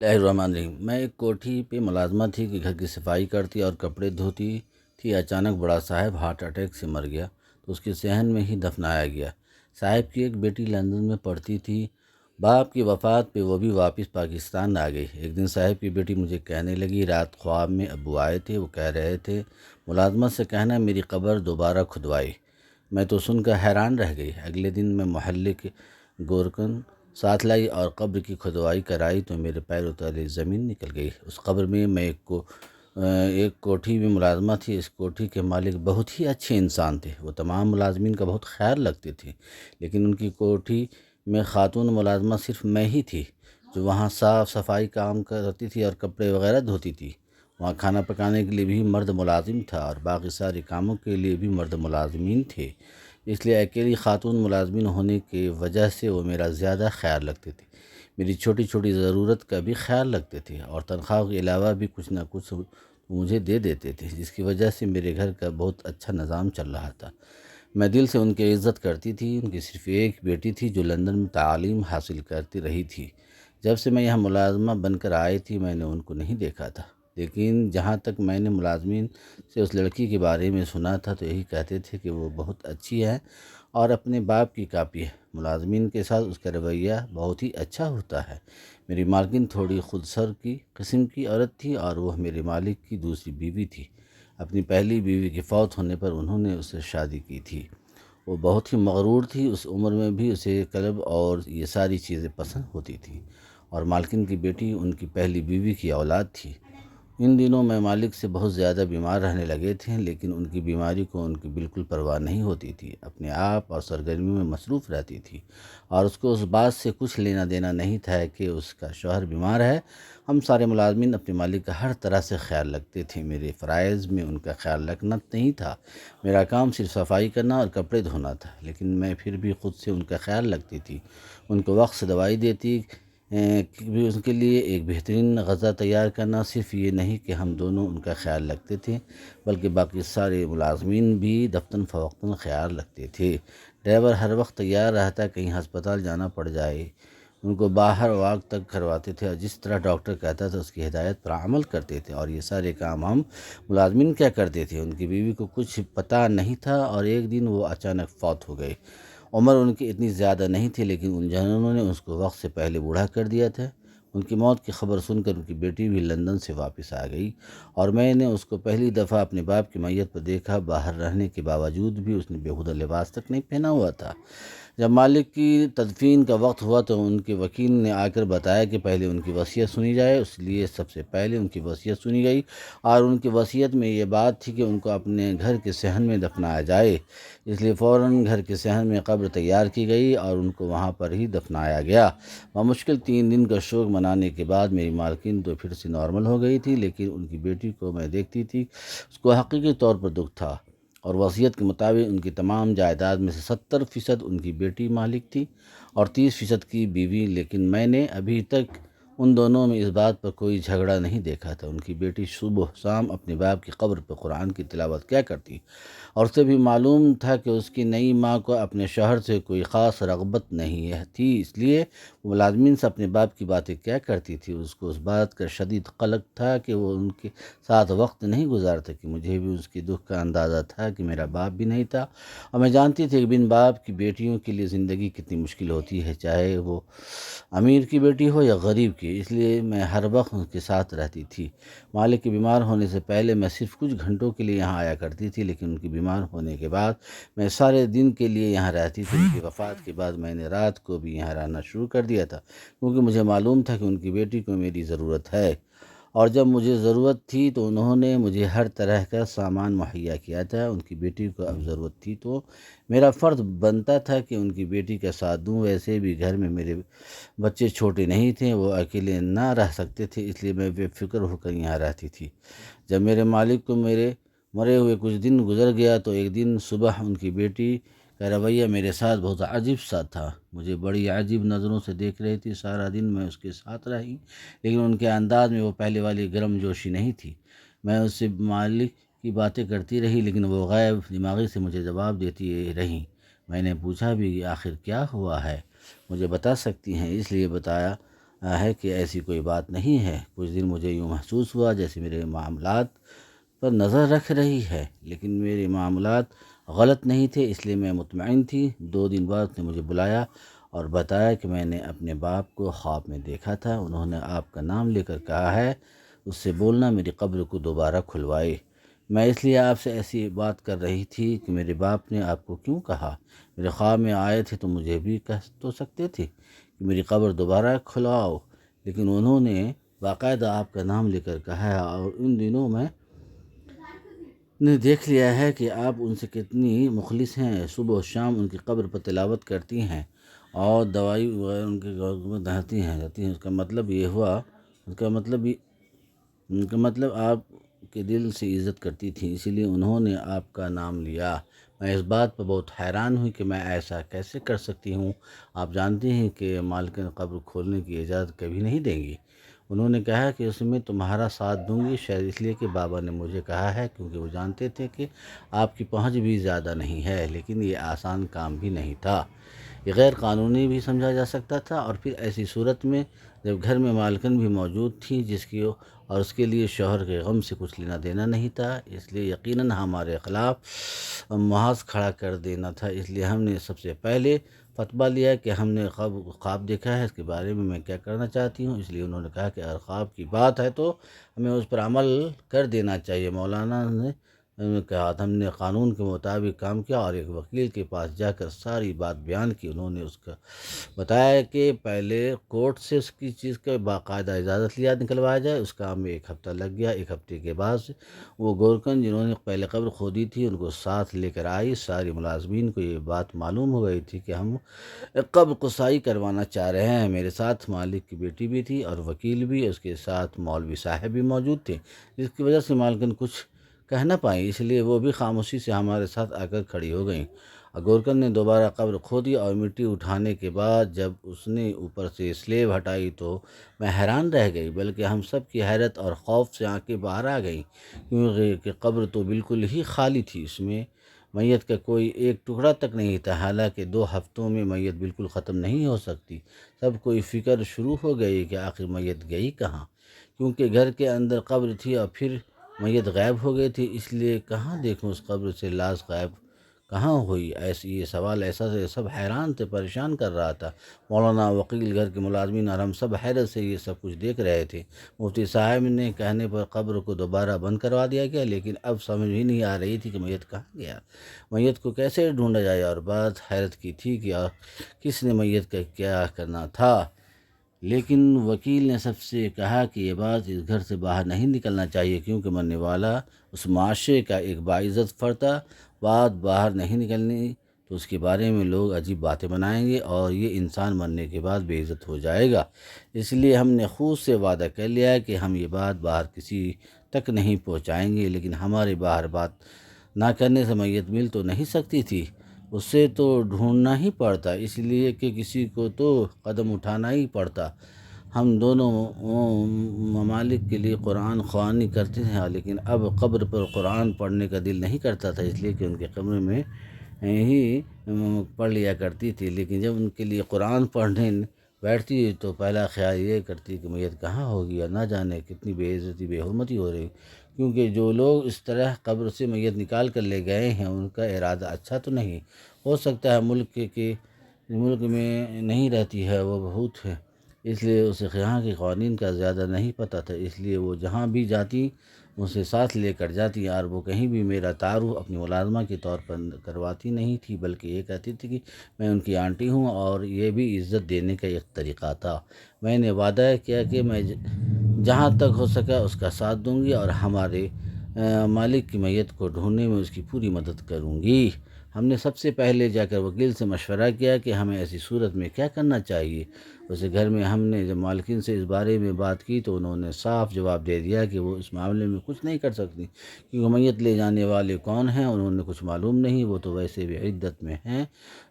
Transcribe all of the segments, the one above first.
اللہ الرحمن الرحیم۔ میں ایک کوٹھی پہ ملازمہ تھی کہ گھر کی صفائی کرتی اور کپڑے دھوتی تھی۔ اچانک بڑا صاحب ہارٹ اٹیک سے مر گیا تو اس کے صحن میں ہی دفنایا گیا۔ صاحب کی ایک بیٹی لندن میں پڑھتی تھی۔ باپ کی وفات پہ وہ بھی واپس پاکستان آ گئی۔ ایک دن صاحب کی بیٹی مجھے کہنے لگی، رات خواب میں ابو آئے تھے، وہ کہہ رہے تھے ملازمت سے کہنا میری قبر دوبارہ کھدوائی۔ میں تو سن کر حیران رہ گئی۔ اگلے دن میں محلے کے گورکن ساتھ لائی اور قبر کی کھدوائی کرائی تو میرے پیروں تلے زمین نکل گئی۔ اس قبر میں ایک کوٹھی میں ملازمہ تھی۔ اس کوٹھی کے مالک بہت ہی اچھے انسان تھے۔ وہ تمام ملازمین کا بہت خیال رکھتے تھے، لیکن ان کی کوٹھی میں خاتون ملازمہ صرف میں ہی تھی جو وہاں صاف صفائی کام کرتی تھی اور کپڑے وغیرہ دھوتی تھی۔ وہاں کھانا پکانے کے لیے بھی مرد ملازم تھا اور باقی سارے کاموں کے لیے بھی مرد ملازمین تھے۔ اس لیے اکیلی خاتون ملازمین ہونے کی وجہ سے وہ میرا زیادہ خیال رکھتے تھے۔ میری چھوٹی چھوٹی ضرورت کا بھی خیال رکھتے تھے اور تنخواہ کے علاوہ بھی کچھ نہ کچھ مجھے دے دیتے تھے، جس کی وجہ سے میرے گھر کا بہت اچھا نظام چل رہا تھا۔ میں دل سے ان کی عزت کرتی تھی۔ ان کی صرف ایک بیٹی تھی جو لندن میں تعلیم حاصل کرتی رہی تھی۔ جب سے میں یہاں ملازمہ بن کر آئی تھی میں نے ان کو نہیں دیکھا تھا، لیکن جہاں تک میں نے ملازمین سے اس لڑکی کے بارے میں سنا تھا تو یہی کہتے تھے کہ وہ بہت اچھی ہے اور اپنے باپ کی کاپی ہے۔ ملازمین کے ساتھ اس کا رویہ بہت ہی اچھا ہوتا ہے۔ میری مالکن تھوڑی خودسر کی قسم کی عورت تھی اور وہ میرے مالک کی دوسری بیوی تھی۔ اپنی پہلی بیوی کے فوت ہونے پر انہوں نے اس سے شادی کی تھی۔ وہ بہت ہی مغرور تھی۔ اس عمر میں بھی اسے کلب اور یہ ساری چیزیں پسند ہوتی تھیں، اور مالکن کی بیٹی ان کی پہلی بیوی کی اولاد تھی۔ ان دنوں میں مالک سے بہت زیادہ بیمار رہنے لگے تھے، لیکن ان کی بیماری کو ان کی بالکل پرواہ نہیں ہوتی تھی۔ اپنے آپ اور سرگرمیوں میں مصروف رہتی تھی اور اس کو اس بات سے کچھ لینا دینا نہیں تھا کہ اس کا شوہر بیمار ہے۔ ہم سارے ملازمین اپنے مالک کا ہر طرح سے خیال رکھتے تھے۔ میرے فرائض میں ان کا خیال رکھنا نہیں تھا۔ میرا کام صرف صفائی کرنا اور کپڑے دھونا تھا، لیکن میں پھر بھی خود سے ان کا خیال رکھتی تھی۔ ان کو وقت سے دوائی دیتی بھی، ان کے لیے ایک بہترین غذا تیار کرنا۔ صرف یہ نہیں کہ ہم دونوں ان کا خیال رکھتے تھے، بلکہ باقی سارے ملازمین بھی دفتن فوقتاً خیال رکھتے تھے۔ ڈرائیور ہر وقت تیار رہتا، کہیں ہسپتال جانا پڑ جائے ان کو باہر واک تک کرواتے تھے اور جس طرح ڈاکٹر کہتا تھا اس کی ہدایت پر عمل کرتے تھے۔ اور یہ سارے کام ہم ملازمین کیا کرتے تھے۔ ان کی بیوی کو کچھ پتہ نہیں تھا اور ایک دن وہ اچانک فوت ہو گئے۔ عمر ان کی اتنی زیادہ نہیں تھی، لیکن ان جنوں نے اس کو وقت سے پہلے بوڑھا کر دیا تھا۔ ان کی موت کی خبر سن کر ان کی بیٹی بھی لندن سے واپس آ گئی اور میں نے اس کو پہلی دفعہ اپنے باپ کی میت پر دیکھا۔ باہر رہنے کے باوجود بھی اس نے بیہودہ لباس تک نہیں پہنا ہوا تھا۔ جب مالک کی تدفین کا وقت ہوا تو ان کے وکیل نے آ کر بتایا کہ پہلے ان کی وصیت سنی جائے۔ اس لیے سب سے پہلے ان کی وصیت سنی گئی اور ان کی وصیت میں یہ بات تھی کہ ان کو اپنے گھر کے صحن میں دفنایا جائے۔ اس لیے فوراً گھر کے صحن میں قبر تیار کی گئی اور ان کو وہاں پر ہی دفنایا گیا۔ بمشکل 3 دن کا شوق منانے کے بعد میری مالکن تو پھر سے نارمل ہو گئی تھی، لیکن ان کی بیٹی کو میں دیکھتی تھی، اس کو حقیقی طور پر دکھ تھا۔ اور وصیت کے مطابق ان کی تمام جائیداد میں سے 70% ان کی بیٹی مالک تھی اور 30% کی بیوی، لیکن میں نے ابھی تک ان دونوں میں اس بات پر کوئی جھگڑا نہیں دیکھا تھا۔ ان کی بیٹی صبح شام اپنے باپ کی قبر پر قرآن کی تلاوت کیا کرتی اور اسے بھی معلوم تھا کہ اس کی نئی ماں کو اپنے شوہر سے کوئی خاص رغبت نہیں تھی، اس لیے وہ ملازمین سے اپنے باپ کی باتیں کیا کرتی تھی۔ اس کو اس بات کا شدید قلق تھا کہ وہ ان کے ساتھ وقت نہیں گزارتا کہ مجھے بھی اس کے دکھ کا اندازہ تھا کہ میرا باپ بھی نہیں تھا اور میں جانتی تھی کہ بن باپ کی بیٹیوں کے لیے زندگی کتنی مشکل ہوتی ہے، چاہے وہ امیر کی بیٹی ہو یا غریب کی۔ اس لیے میں ہر وقت ان کے ساتھ رہتی تھی۔ مالک کے بیمار ہونے سے پہلے میں صرف کچھ گھنٹوں کے لیے یہاں آیا کرتی تھی، لیکن ان کی بیمار ہونے کے بعد میں سارے دن کے لیے یہاں رہتی تھی۔ ان کی وفات کے بعد میں نے رات کو بھی یہاں رہنا شروع کر دیا تھا، کیونکہ مجھے معلوم تھا کہ ان کی بیٹی کو میری ضرورت ہے، اور جب مجھے ضرورت تھی تو انہوں نے مجھے ہر طرح کا سامان مہیا کیا تھا۔ ان کی بیٹی کو اب ضرورت تھی تو میرا فرض بنتا تھا کہ ان کی بیٹی کا ساتھ دوں۔ ویسے بھی گھر میں میرے بچے چھوٹے نہیں تھے، وہ اکیلے نہ رہ سکتے تھے، اس لیے میں بے فکر ہو کر یہاں رہتی تھی۔ جب میرے مالک کو میرے مرے ہوئے کچھ دن گزر گیا تو ایک دن صبح ان کی بیٹی کا رویہ میرے ساتھ بہت عجیب سا تھا۔ مجھے بڑی عجیب نظروں سے دیکھ رہی تھی۔ سارا دن میں اس کے ساتھ رہی، لیکن ان کے انداز میں وہ پہلے والی گرم جوشی نہیں تھی۔ میں اس سے مالک کی باتیں کرتی رہی، لیکن وہ غیر دماغی سے مجھے جواب دیتی رہیں۔ میں نے پوچھا بھی کہ آخر کیا ہوا ہے، مجھے بتا سکتی ہیں؟ اس لیے بتایا ہے کہ ایسی کوئی بات نہیں ہے۔ کچھ دن مجھے یوں محسوس ہوا جیسے میرے معاملات پر نظر رکھ رہی ہے، لیکن میرے معاملات غلط نہیں تھے، اس لیے میں مطمئن تھی۔ 2 دن بعد اس نے مجھے بلایا اور بتایا کہ میں نے اپنے باپ کو خواب میں دیکھا تھا، انہوں نے آپ کا نام لے کر کہا ہے اس سے بولنا میری قبر کو دوبارہ کھلوائے۔ میں اس لیے آپ سے ایسی بات کر رہی تھی کہ میرے باپ نے آپ کو کیوں کہا؟ میرے خواب میں آئے تھے تو مجھے بھی کہہ تو سکتے تھے کہ میری قبر دوبارہ کھلواؤ، لیکن انہوں نے باقاعدہ آپ کا نام لے کر کہا ہے، اور ان دنوں میں نے دیکھ لیا ہے کہ آپ ان سے کتنی مخلص ہیں۔ صبح و شام ان کی قبر پر تلاوت کرتی ہیں اور دوائی وغیرہ ان کے گھر میں دہتی ہیں۔ اس کا مطلب یہ ہوا، ان کا مطلب آپ کے دل سے عزت کرتی تھی، اسی لیے انہوں نے آپ کا نام لیا۔ میں اس بات پر بہت حیران ہوئی کہ میں ایسا کیسے کر سکتی ہوں۔ آپ جانتے ہیں کہ مالکن قبر کھولنے کی اجازت کبھی نہیں دیں گی۔ انہوں نے کہا کہ اس میں تمہارا ساتھ دوں گی، شاید اس لیے کہ بابا نے مجھے کہا ہے، کیونکہ وہ جانتے تھے کہ آپ کی پہنچ بھی زیادہ نہیں ہے، لیکن یہ آسان کام بھی نہیں تھا، یہ غیر قانونی بھی سمجھا جا سکتا تھا، اور پھر ایسی صورت میں جب گھر میں مالکن بھی موجود تھی جس کی اور اس کے لیے شوہر کے غم سے کچھ لینا دینا نہیں تھا، اس لیے یقیناً ہمارے خلاف محاذ کھڑا کر دینا تھا۔ اس لیے ہم نے سب سے پہلے فتویٰ لیا کہ ہم نے خواب دیکھا ہے، اس کے بارے میں کیا کرنا چاہتی ہوں۔ اس لیے انہوں نے کہا کہ اگر خواب کی بات ہے تو ہمیں اس پر عمل کر دینا چاہیے۔ مولانا نے کہا ہم نے قانون کے مطابق کام کیا اور ایک وکیل کے پاس جا کر ساری بات بیان کی۔ انہوں نے اس کا بتایا کہ پہلے کورٹ سے اس کی چیز کا باقاعدہ اجازت لیا نکلوایا جائے۔ اس کام میں 1 ہفتہ لگ گیا۔ 1 ہفتے کے بعد وہ گورکن جنہوں نے پہلے قبر کھودی تھی ان کو ساتھ لے کر آئی۔ ساری ملازمین کو یہ بات معلوم ہو گئی تھی کہ ہم قبر کسائی کروانا چاہ رہے ہیں۔ میرے ساتھ مالک کی بیٹی بھی تھی اور وکیل بھی، اس کے ساتھ مولوی صاحب بھی موجود تھے، جس کی وجہ سے مالکن کچھ کہہ نہ پائیں، اس لیے وہ بھی خاموشی سے ہمارے ساتھ آ کر کھڑی ہو گئیں۔ گورکن نے دوبارہ قبر کھودی اور مٹی اٹھانے کے بعد جب اس نے اوپر سے سلیب ہٹائی تو میں حیران رہ گئی، بلکہ ہم سب کی حیرت اور خوف سے آنکھیں باہر آ گئیں، کیونکہ قبر تو بالکل ہی خالی تھی، اس میں میت کا کوئی ایک ٹکڑا تک نہیں تھا۔ حالانکہ 2 ہفتوں میں میت بالکل ختم نہیں ہو سکتی۔ سب کوئی فکر شروع ہو گئی کہ آخر میت گئی کہاں، کیونکہ گھر کے اندر قبر تھی اور پھر میت غائب ہو گئی تھی، اس لیے کہاں دیکھوں اس قبر سے لاش غائب کہاں ہوئی۔ یہ سوال ایسا سے سب حیران تھے، پریشان کر رہا تھا۔ مولانا، وکیل، گھر کے ملازمین اور ہم سب حیرت سے یہ سب کچھ دیکھ رہے تھے۔ مفتی صاحب نے کہنے پر قبر کو دوبارہ بند کروا دیا گیا، لیکن اب سمجھ ہی نہیں آ رہی تھی کہ میت کہاں گیا، میت کو کیسے ڈھونڈا جائے، اور بات حیرت کی تھی کہ کس نے میت کا کیا کرنا تھا۔ لیکن وکیل نے سب سے کہا کہ یہ بات اس گھر سے باہر نہیں نکلنا چاہیے، کیونکہ مرنے والا اس معاشرے کا ایک باعزت فرد تھا۔ بات باہر نہیں نکلنی تو اس کے بارے میں لوگ عجیب باتیں بنائیں گے اور یہ انسان مرنے کے بعد بے عزت ہو جائے گا۔ اس لیے ہم نے خود سے وعدہ کر لیا کہ ہم یہ بات باہر کسی تک نہیں پہنچائیں گے، لیکن ہمارے باہر بات نہ کرنے سے میت مل تو نہیں سکتی تھی، اسے تو ڈھونڈنا ہی پڑتا، اس لیے کہ کسی کو تو قدم اٹھانا ہی پڑتا۔ ہم دونوں ممالک کے لیے قرآن خوانی کرتے تھے، لیکن اب قبر پر قرآن پڑھنے کا دل نہیں کرتا تھا، اس لیے کہ ان کے قبر میں ہی پڑھ لیا کرتی تھی، لیکن جب ان کے لیے قرآن پڑھنے بیٹھتی تو پہلا خیال یہ کرتی کہ میت کہاں ہوگی، اور نہ جانے کتنی بے عزتی بے حرمتی ہو رہی، کیونکہ جو لوگ اس طرح قبر سے میت نکال کر لے گئے ہیں ان کا ارادہ اچھا تو نہیں ہو سکتا ہے، ملک میں نہیں رہتی ہے وہ بہت ہے، اس لیے اسے یہاں کے قوانین کا زیادہ نہیں پتہ تھا، اس لیے وہ جہاں بھی جاتی اسے ساتھ لے کر جاتی، اور وہ کہیں بھی میرا تعارف اپنی ملازمہ کے طور پر کرواتی نہیں تھی، بلکہ یہ کہتی تھی کہ میں ان کی آنٹی ہوں، اور یہ بھی عزت دینے کا ایک طریقہ تھا۔ میں نے وعدہ کیا کہ میں جہاں تک ہو سکا اس کا ساتھ دوں گی اور ہمارے مالک کی میت کو ڈھونڈنے میں اس کی پوری مدد کروں گی۔ ہم نے سب سے پہلے جا کر وکیل سے مشورہ کیا کہ ہمیں ایسی صورت میں کیا کرنا چاہیے۔ اسے گھر میں ہم نے جب مالکین سے اس بارے میں بات کی تو انہوں نے صاف جواب دے دیا کہ وہ اس معاملے میں کچھ نہیں کر سکتی، کیونکہ میت لے جانے والے کون ہیں انہوں نے کچھ معلوم نہیں، وہ تو ویسے بھی عدت میں ہیں،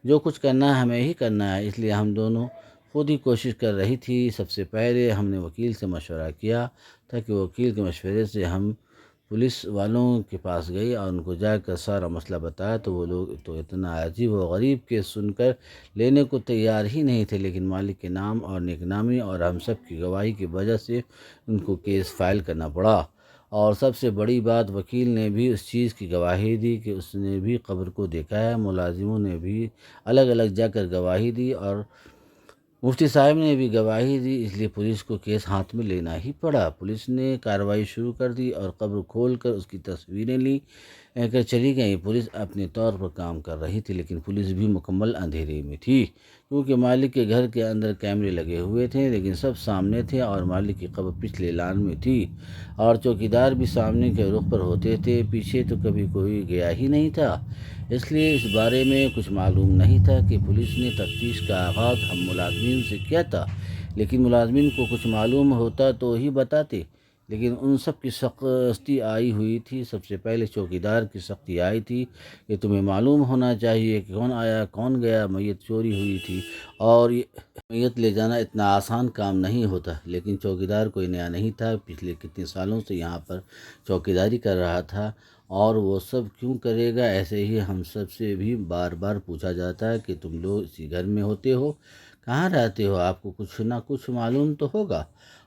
جو کچھ کرنا ہے ہمیں ہی کرنا ہے، اس لیے ہم دونوں خود ہی کوشش کر رہی تھی۔ سب سے پہلے ہم نے وکیل سے مشورہ کیا تھا کہ وکیل کے مشورے سے ہم پولیس والوں کے پاس گئی اور ان کو جا کر سارا مسئلہ بتایا تو وہ لوگ تو اتنا عجیب و غریب کے سن کر لینے کو تیار ہی نہیں تھے، لیکن مالک کے نام اور نیک نامی اور ہم سب کی گواہی کی وجہ سے ان کو کیس فائل کرنا پڑا۔ اور سب سے بڑی بات، وکیل نے بھی اس چیز کی گواہی دی کہ اس نے بھی قبر کو دیکھا ہے، ملازموں نے بھی الگ الگ جا کر گواہی دی اور مفتی صاحب نے بھی گواہی دی، اس لیے پولیس کو کیس ہاتھ میں لینا ہی پڑا۔ پولیس نے کارروائی شروع کر دی اور قبر کھول کر اس کی تصویریں لی کر چلی گئی۔ پولیس اپنے طور پر کام کر رہی تھی، لیکن پولیس بھی مکمل اندھیرے میں تھی، کیونکہ مالک کے گھر کے اندر کیمرے لگے ہوئے تھے، لیکن سب سامنے تھے اور مالک کی قبر پچھلے لان میں تھی اور چوکیدار بھی سامنے کے رخ پر ہوتے تھے، پیچھے تو کبھی کوئی گیا ہی نہیں تھا۔ اس لیے اس بارے میں کچھ معلوم نہیں تھا کہ پولیس نے تفتیش کا آغاز ہم ملازمین سے کیا تھا، لیکن ملازمین کو کچھ معلوم ہوتا تو ہی بتاتے، لیکن ان سب کی سختی آئی ہوئی تھی۔ سب سے پہلے چوکیدار کی سختی آئی تھی کہ تمہیں معلوم ہونا چاہیے کہ کون آیا کون گیا، میت چوری ہوئی تھی اور میت لے جانا اتنا آسان کام نہیں ہوتا، لیکن چوکیدار کوئی نیا نہیں تھا، پچھلے کتنے سالوں سے یہاں پر چوکیداری کر رہا تھا اور وہ سب کیوں کرے گا۔ ایسے ہی ہم سب سے بھی بار بار پوچھا جاتا ہے کہ تم لوگ اسی گھر میں ہوتے ہو، کہاں رہتے ہو، آپ کو کچھ نہ کچھ معلوم تو ہوگا۔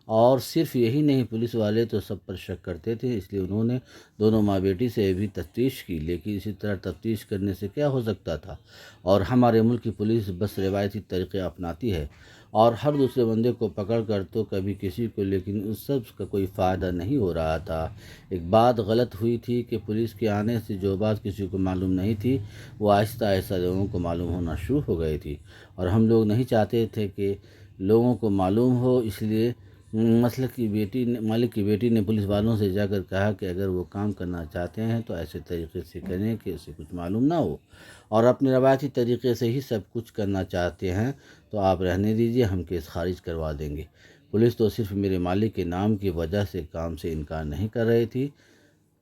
اور صرف یہی نہیں، پولیس والے تو سب پر شک کرتے تھے، اس لیے انہوں نے دونوں ماں بیٹی سے بھی تفتیش کی، لیکن اسی طرح تفتیش کرنے سے کیا ہو سکتا تھا؟ اور ہمارے ملک کی پولیس بس روایتی طریقے اپناتی ہے اور ہر دوسرے بندے کو پکڑ کر تو کبھی کسی کو، لیکن اس سب کا کوئی فائدہ نہیں ہو رہا تھا۔ ایک بات غلط ہوئی تھی کہ پولیس کے آنے سے جو بات کسی کو معلوم نہیں تھی وہ آہستہ آہستہ لوگوں کو معلوم ہونا شروع ہو گئی تھی، اور ہم لوگ نہیں چاہتے تھے کہ لوگوں کو معلوم ہو، اس لیے مالک کی بیٹی نے پولیس والوں سے جا کر کہا کہ اگر وہ کام کرنا چاہتے ہیں تو ایسے طریقے سے کریں کہ اسے کچھ معلوم نہ ہو، اور اپنے روایتی طریقے سے ہی سب کچھ کرنا چاہتے ہیں تو آپ رہنے دیجیے، ہم کیس خارج کروا دیں گے۔ پولیس تو صرف میرے مالک کے نام کی وجہ سے کام سے انکار نہیں کر رہی تھی۔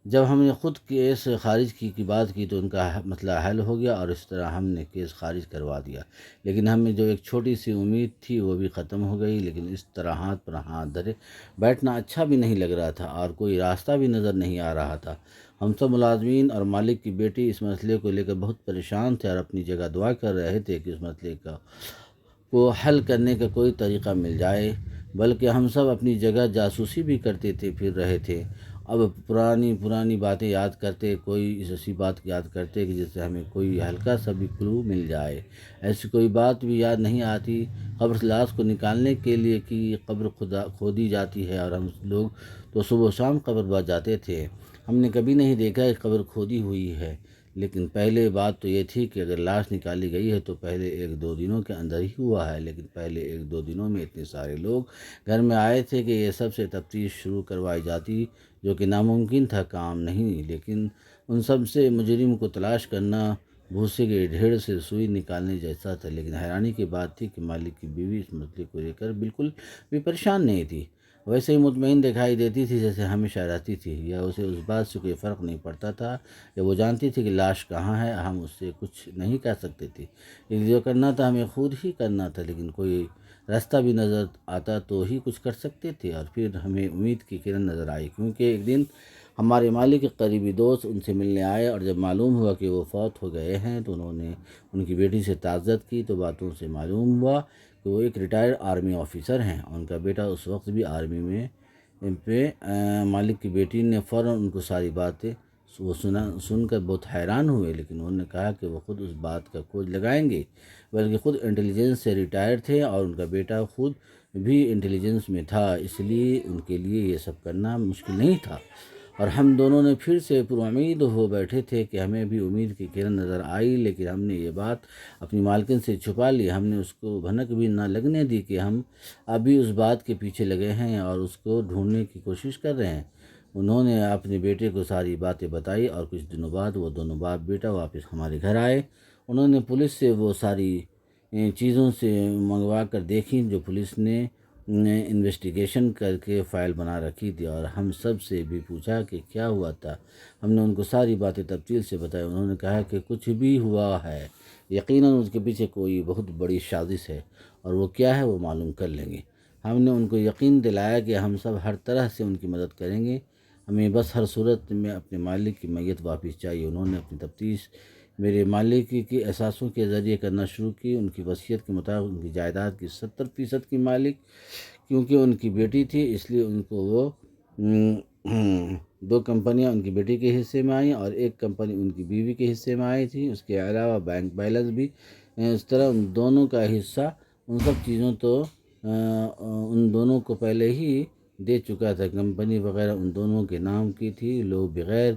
جب ہم نے خود کیس خارج کی بات کی تو ان کا مسئلہ حل ہو گیا اور اس طرح ہم نے کیس خارج کروا دیا، لیکن ہمیں جو ایک چھوٹی سی امید تھی وہ بھی ختم ہو گئی۔ لیکن اس طرح ہاتھ پر ہاتھ دھرے بیٹھنا اچھا بھی نہیں لگ رہا تھا اور کوئی راستہ بھی نظر نہیں آ رہا تھا۔ ہم سب ملازمین اور مالک کی بیٹی اس مسئلے کو لے کر بہت پریشان تھے اور اپنی جگہ دعا کر رہے تھے کہ اس مسئلے کو حل کرنے کا کوئی طریقہ مل جائے، بلکہ ہم سب اپنی جگہ جاسوسی بھی کرتے تھے پھر رہے تھے۔ اب پرانی باتیں یاد کرتے، کوئی ایسی بات یاد کرتے کہ جس سے ہمیں کوئی ہلکا سا بھی کلو مل جائے، ایسی کوئی بات بھی یاد نہیں آتی۔ قبر لاش کو نکالنے کے لیے کہ قبر کھودی جاتی ہے اور ہم لوگ تو صبح و شام قبر بچ جاتے تھے، ہم نے کبھی نہیں دیکھا کہ قبر کھودی ہوئی ہے، لیکن پہلے بات تو یہ تھی کہ اگر لاش نکالی گئی ہے تو پہلے 1-2 دنوں کے اندر ہی ہوا ہے، لیکن پہلے 1-2 دنوں میں اتنے سارے لوگ گھر میں آئے تھے کہ یہ سب سے تفتیش شروع کروائی جاتی، جو کہ ناممکن تھا کام نہیں، لیکن ان سب سے مجرم کو تلاش کرنا بھوسے کے ڈھیر سے سوئی نکالنے جیسا تھا۔ لیکن حیرانی کی بات تھی کہ مالک کی بیوی اس مسئلے کو لے کر بالکل بھی پریشان نہیں تھی، ویسے ہی مطمئن دکھائی دیتی تھی جیسے ہمیشہ رہتی تھی، یا اسے اس بات سے کوئی فرق نہیں پڑتا تھا، یا وہ جانتی تھی کہ لاش کہاں ہے، ہم اس سے کچھ نہیں کہہ سکتے تھے، لیکن جو کرنا تھا ہمیں خود ہی کرنا تھا، لیکن کوئی راستہ بھی نظر آتا تو ہی کچھ کر سکتے تھے۔ اور پھر ہمیں امید کی کرن نظر آئی، کیونکہ ایک دن ہمارے مالک کے قریبی دوست ان سے ملنے آئے اور جب معلوم ہوا کہ وہ فوت ہو گئے ہیں تو انہوں نے ان کی بیٹی سے تعزیت کی، تو باتوں سے معلوم ہوا کہ وہ ایک ریٹائرڈ آرمی آفیسر ہیں، ان کا بیٹا اس وقت بھی آرمی میں مالک کی بیٹی نے فوراً ان کو ساری باتیں وہ سن کر بہت حیران ہوئے، لیکن انہوں نے کہا کہ وہ خود اس بات کا کھوج لگائیں گے، بلکہ خود انٹیلیجنس سے ریٹائر تھے اور ان کا بیٹا خود بھی انٹیلیجنس میں تھا، اس لیے ان کے لیے یہ سب کرنا مشکل نہیں تھا۔ اور ہم دونوں نے پھر سے پرامید ہو بیٹھے تھے کہ ہمیں بھی امید کی کرن نظر آئی، لیکن ہم نے یہ بات اپنی مالکن سے چھپا لی، ہم نے اس کو بھنک بھی نہ لگنے دی کہ ہم ابھی اس بات کے پیچھے لگے ہیں اور اس کو ڈھونڈنے کی کوشش کر رہے ہیں۔ انہوں نے اپنے بیٹے کو ساری باتیں بتائی اور کچھ دنوں بعد وہ دونوں باپ بیٹا واپس ہمارے گھر آئے۔ انہوں نے پولیس سے وہ ساری چیزوں سے منگوا کر دیکھی جو پولیس نے انویسٹیگیشن کر کے فائل بنا رکھی تھی، اور ہم سب سے بھی پوچھا کہ کیا ہوا تھا۔ ہم نے ان کو ساری باتیں تفصیل سے بتائی۔ انہوں نے کہا کہ کچھ بھی ہوا ہے، یقیناً اس کے پیچھے کوئی بہت بڑی سازش ہے، اور وہ کیا ہے وہ معلوم کر لیں گے۔ ہم نے ان کو یقین دلایا کہ ہم سب ہر طرح سے ان کی مدد کریں گے۔ ہمیں بس ہر صورت میں اپنے مالک کی میت واپس چاہیے۔ انہوں نے اپنی تفتیش میرے مالک کی احساسوں کے ذریعے کرنا شروع کی۔ ان کی وصیت کے مطابق ان کی جائیداد کی 70% کی مالک کیونکہ ان کی بیٹی تھی، اس لیے ان کو وہ 2 کمپنیاں ان کی بیٹی کے حصے میں آئیں اور 1 کمپنی ان کی بیوی کے حصے میں آئی تھی۔ اس کے علاوہ بینک بیلنس بھی اس طرح ان دونوں کا حصہ ان سب چیزوں تو ان دونوں کو پہلے ہی دے چکا تھا۔ کمپنی وغیرہ ان دونوں کے نام کی تھی، لوگ بغیر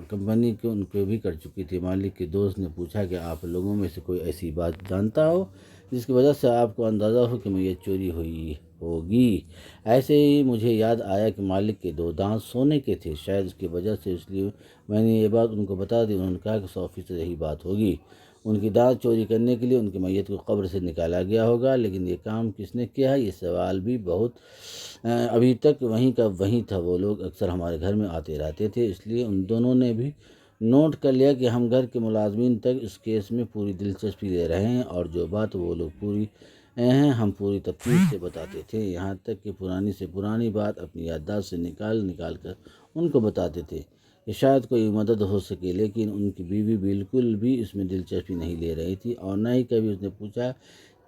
کمپنی کے ان کو بھی کر چکی تھی۔ مالک کے دوست نے پوچھا کہ آپ لوگوں میں سے کوئی ایسی بات جانتا ہو جس کی وجہ سے آپ کو اندازہ ہو کہ میت چوری ہوئی ہوگی؟ ایسے ہی مجھے یاد آیا کہ مالک کے 2 دانت سونے کے تھے، شاید اس کی وجہ سے، اس لیے میں نے یہ بات ان کو بتا دی۔ انہوں نے کہا کہ 100% یہی بات ہوگی۔ ان کی دانت چوری کرنے کے لیے ان کی میت کو قبر سے نکالا گیا ہوگا، لیکن یہ کام کس نے کیا ہے، یہ سوال بھی بہت ابھی تک وہیں کا وہیں تھا۔ وہ لوگ اکثر ہمارے گھر میں آتے رہتے تھے، اس لیے ان دونوں نے بھی نوٹ کر لیا کہ ہم گھر کے ملازمین تک اس کیس میں پوری دلچسپی لے رہے ہیں، اور جو بات وہ لوگ پوری ہیں ہم پوری تفتیش سے بتاتے تھے، یہاں تک کہ پرانی سے پرانی بات اپنی یادداشت سے نکال کر ان کو بتاتے تھے کہ شاید کوئی مدد ہو سکے، لیکن ان کی بیوی بالکل بھی اس میں دلچسپی نہیں لے رہی تھی اور نہ ہی کبھی اس نے پوچھا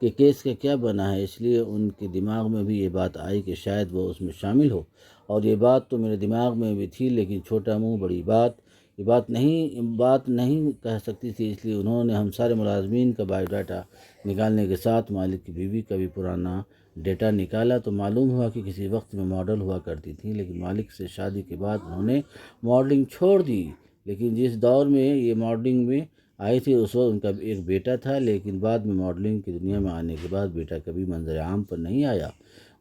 کہ کیس کا کیا بنا ہے۔ اس لیے ان کے دماغ میں بھی یہ بات آئی کہ شاید وہ اس میں شامل ہو، اور یہ بات تو میرے دماغ میں بھی تھی، لیکن چھوٹا منہ بڑی بات، یہ بات نہیں کہہ سکتی تھی، اس لیے انہوں نے ہم سارے ملازمین کا بایو ڈاٹا نکالنے کے ساتھ مالک کی بیوی کا بھی پرانا ڈیٹا نکالا تو معلوم ہوا کہ کسی وقت میں ماڈل ہوا کرتی تھی، لیکن مالک سے شادی کے بعد انہوں نے ماڈلنگ چھوڑ دی۔ لیکن جس دور میں یہ ماڈلنگ میں آئی تھی اس وقت ان کا ایک بیٹا تھا، لیکن بعد میں ماڈلنگ کی دنیا میں آنے کے بعد بیٹا کبھی منظر عام پر نہیں آیا۔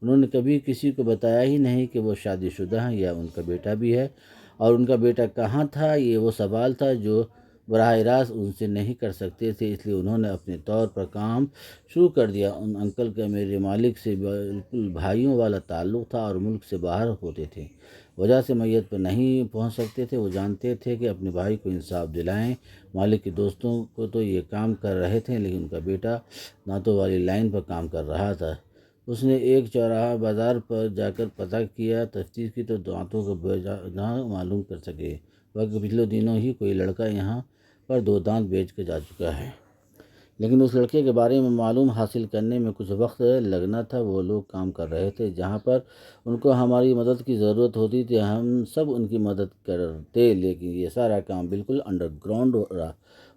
انہوں نے کبھی کسی کو بتایا ہی نہیں کہ وہ شادی شدہ ہیں یا ان کا بیٹا بھی ہے، اور ان کا بیٹا کہاں تھا یہ وہ سوال تھا جو براہ راست ان سے نہیں کر سکتے تھے، اس لیے انہوں نے اپنے طور پر کام شروع کر دیا۔ ان انکل کا میرے مالک سے بالکل بھائیوں والا تعلق تھا اور ملک سے باہر ہوتے تھے، وجہ سے میت پر نہیں پہنچ سکتے تھے۔ وہ جانتے تھے کہ اپنے بھائی کو انصاف دلائیں۔ مالک کے دوستوں کو تو یہ کام کر رہے تھے، لیکن ان کا بیٹا دانتوں والی لائن پر کام کر رہا تھا۔ اس نے ایک چوراہا بازار پر جا کر پتہ کیا، تفتیش کی تو دانتوں کو بجا معلوم کر سکے، بلکہ پچھلے دنوں ہی کوئی لڑکا یہاں پر 2 دانت بیچ کے جا چکا ہے۔ لیکن اس لڑکے کے بارے میں معلوم حاصل کرنے میں کچھ وقت لگنا تھا۔ وہ لوگ کام کر رہے تھے جہاں پر ان کو ہماری مدد کی ضرورت ہوتی تھی، ہم سب ان کی مدد کرتے، لیکن یہ سارا کام بالکل انڈر گراؤنڈ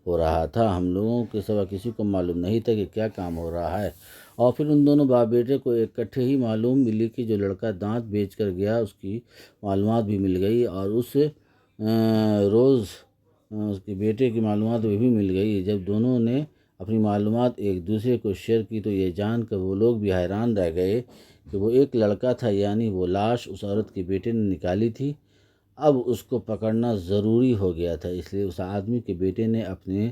ہو رہا تھا۔ ہم لوگوں کے سوا کسی کو معلوم نہیں تھا کہ کیا کام ہو رہا ہے، اور پھر ان دونوں باپ بیٹے کو اکٹھے ہی معلوم ملی کہ جو لڑکا دانت بیچ کر گیا اس کی معلومات بھی مل گئی، اور اس روز اس کے بیٹے کی معلومات بھی مل گئی۔ جب دونوں نے اپنی معلومات ایک دوسرے کو شیئر کی تو یہ جان کر وہ لوگ بھی حیران رہ گئے کہ وہ ایک لڑکا تھا، یعنی وہ لاش اس عورت کے بیٹے نے نکالی تھی۔ اب اس کو پکڑنا ضروری ہو گیا تھا، اس لیے اس آدمی کے بیٹے نے اپنے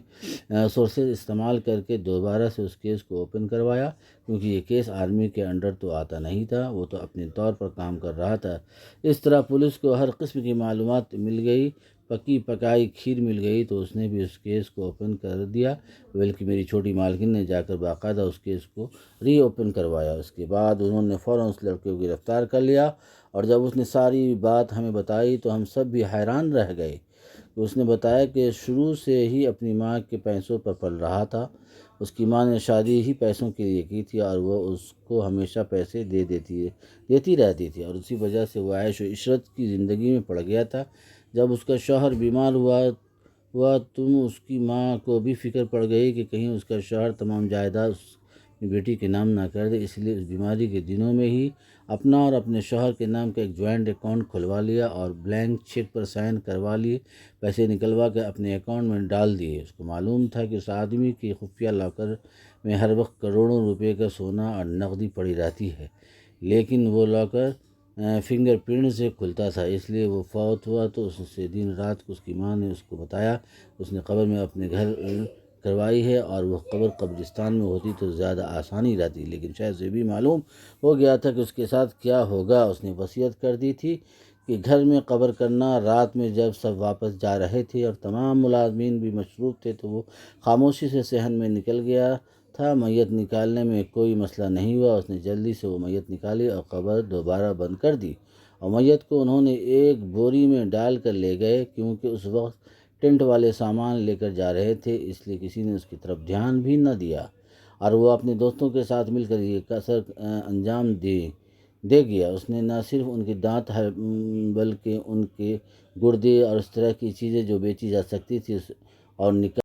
سورسز استعمال کر کے دوبارہ سے اس کیس کو اوپن کروایا، کیونکہ یہ کیس آرمی کے انڈر تو آتا نہیں تھا، وہ تو اپنے طور پر کام کر رہا تھا۔ اس طرح پولیس کو ہر قسم کی معلومات مل گئی، پکی پکائی کھیر مل گئی تو اس نے بھی اس کیس کو اوپن کر دیا، بلکہ میری چھوٹی مالکن نے جا کر باقاعدہ اس کیس کو ری اوپن کروایا۔ اس کے بعد انہوں نے فوراً اس لڑکے کو گرفتار کر لیا، اور جب اس نے ساری بات ہمیں بتائی تو ہم سب بھی حیران رہ گئے۔ اس نے بتایا کہ شروع سے ہی اپنی ماں کے پیسوں پر پل رہا تھا، اس کی ماں نے شادی ہی پیسوں کے لیے کی تھی، اور وہ اس کو ہمیشہ پیسے دیتی رہتی تھی، اور اسی وجہ سے وہ عیش و عشرت کی زندگی میں پڑ گیا تھا۔ جب اس کا شوہر بیمار ہوا تم اس کی ماں کو بھی فکر پڑ گئی کہ کہیں اس کا شوہر تمام جائیداد اس کی بیٹی کے نام نہ کر دے، اس لیے اس بیماری کے دنوں میں ہی اپنا اور اپنے شوہر کے نام کا ایک جوائنٹ اکاؤنٹ کھلوا لیا اور بلینک چیک پر سائن کروا لیے، پیسے نکلوا کے اپنے اکاؤنٹ میں ڈال دیے۔ اس کو معلوم تھا کہ اس آدمی کے خفیہ لاکر میں ہر وقت کروڑوں روپے کا سونا اور نقدی پڑی رہتی ہے، لیکن وہ لاکر فنگر پرنٹ سے کھلتا تھا، اس لیے وہ فوت ہوا تو اس سے دن رات کو اس کی ماں نے اس کو بتایا اس نے قبر میں اپنے گھر کروائی ہے، اور وہ قبر قبرستان میں ہوتی تو زیادہ آسانی رہتی، لیکن شاید سے بھی معلوم ہو گیا تھا کہ اس کے ساتھ کیا ہوگا۔ اس نے وصیت کر دی تھی کہ گھر میں قبر کرنا۔ رات میں جب سب واپس جا رہے تھے اور تمام ملازمین بھی مصروف تھے تو وہ خاموشی سے صحن میں نکل گیا تھا۔ میت نکالنے میں کوئی مسئلہ نہیں ہوا، اس نے جلدی سے وہ میت نکالی اور قبر دوبارہ بند کر دی، اور میت کو انہوں نے ایک بوری میں ڈال کر لے گئے، کیونکہ اس وقت ٹینٹ والے سامان لے کر جا رہے تھے، اس لیے کسی نے اس کی طرف دھیان بھی نہ دیا، اور وہ اپنے دوستوں کے ساتھ مل کر یہ کثر انجام دے گیا۔ اس نے نہ صرف ان کے دانت بلکہ ان کے گردے اور اس طرح کی چیزیں جو بیچی جا سکتی تھی اور نکال